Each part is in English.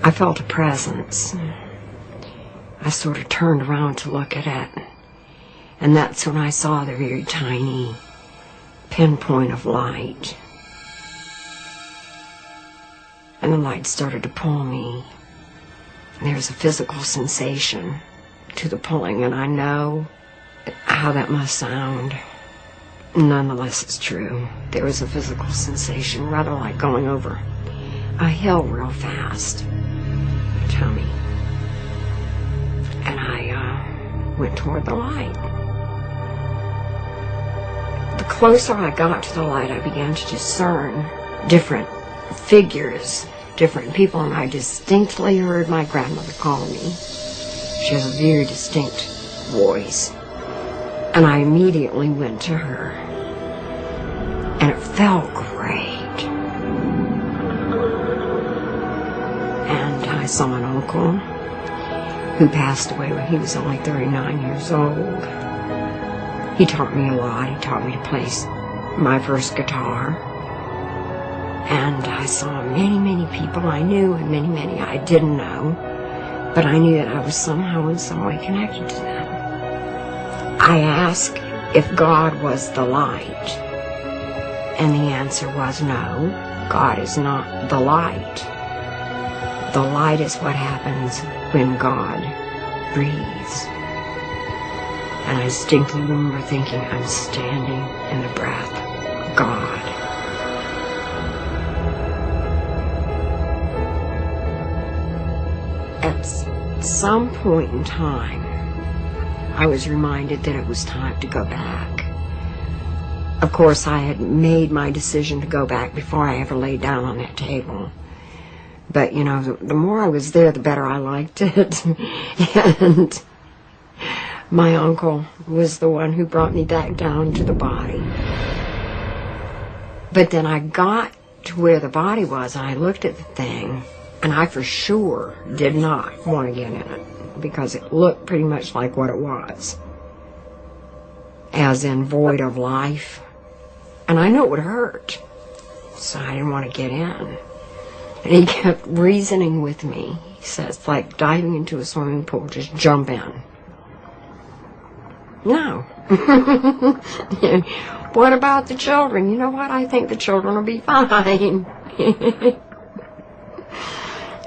I felt a presence. I sort of turned around to look at it, and that's when I saw the very tiny pinpoint of light. And the light started to pull me. There was a physical sensation to the pulling, and I know how that must sound. Nonetheless, it's true. There was a physical sensation, rather like going over a hill real fast. Tell me. And I went toward the light. The closer I got to the light, I began to discern different figures, different people, and I distinctly heard my grandmother call me. She has a very distinct voice. And I immediately went to her. And it felt great. And I saw an uncle who passed away when he was only 39 years old. He taught me a lot. He taught me to play my first guitar. And I saw many, many people I knew and many, many I didn't know. But I knew that I was somehow in some way connected to them. I asked if God was the light. And the answer was no. God is not the light. The light is what happens when God breathes. And I distinctly remember thinking, I'm standing in the breath of God. At some point in time, I was reminded that it was time to go back. Of course, I had made my decision to go back before I ever laid down on that table. But, you know, the more I was there, the better I liked it. And my uncle was the one who brought me back down to the body. But then I got to where the body was, and I looked at the thing, and I for sure did not want to get in it, because it looked pretty much like what it was, as in void of life. And I knew it would hurt, so I didn't want to get in. And he kept reasoning with me. He says, it's like diving into a swimming pool, just jump in. No. What about the children? You know what? I think the children will be fine.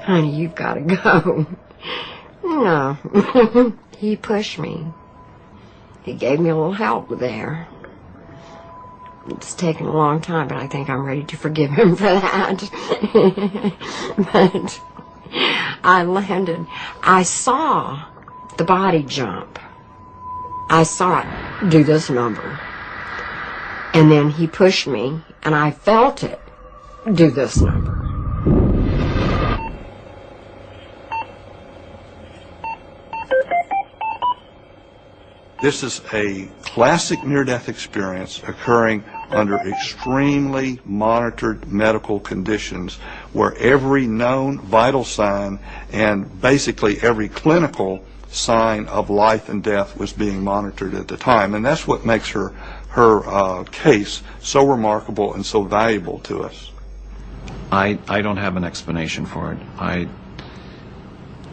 Honey, you've got to go. No. He pushed me. He gave me a little help there. It's taken a long time, but I think I'm ready to forgive him for that. But I landed. I saw the body jump. I saw it do this number. And then he pushed me, and I felt it do this number. This is a classic near-death experience occurring under extremely monitored medical conditions, where every known vital sign and basically every clinical sign of life and death was being monitored at the time. And that's what makes her case so remarkable and so valuable to us. I don't have an explanation for it. I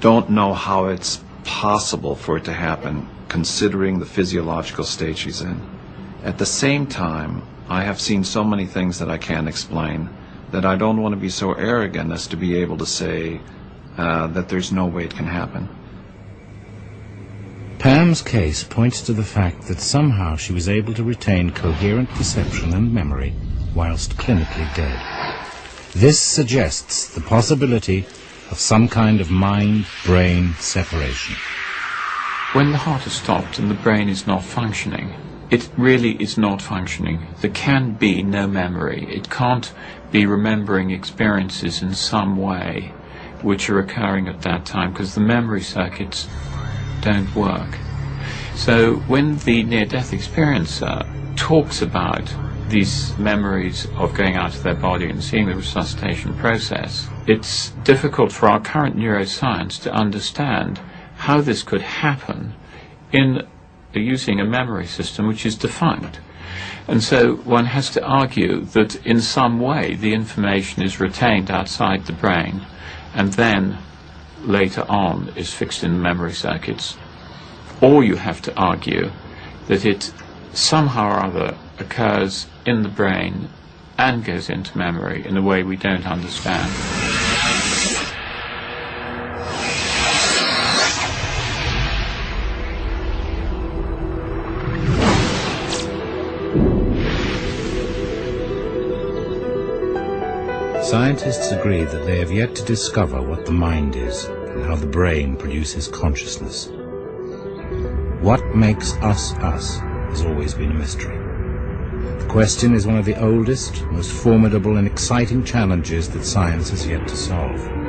don't know how it's possible for it to happen, considering the physiological state she's in. At the same time, I have seen so many things that I can't explain that I don't want to be so arrogant as to be able to say that there's no way it can happen. Pam's case points to the fact that somehow she was able to retain coherent perception and memory whilst clinically dead. This suggests the possibility of some kind of mind-brain separation. When the heart has stopped and the brain is not functioning, it really is not functioning. There can be no memory. It can't be remembering experiences in some way which are occurring at that time, because the memory circuits don't work. So when the near-death experiencer talks about these memories of going out of their body and seeing the resuscitation process, it's difficult for our current neuroscience to understand how this could happen in using a memory system which is defunct. And so one has to argue that in some way the information is retained outside the brain, and then later on is fixed in the memory circuits, or you have to argue that it somehow or other occurs in the brain and goes into memory in a way we don't understand. Scientists agree that they have yet to discover what the mind is and how the brain produces consciousness. What makes us us has always been a mystery. The question is one of the oldest, most formidable and exciting challenges that science has yet to solve.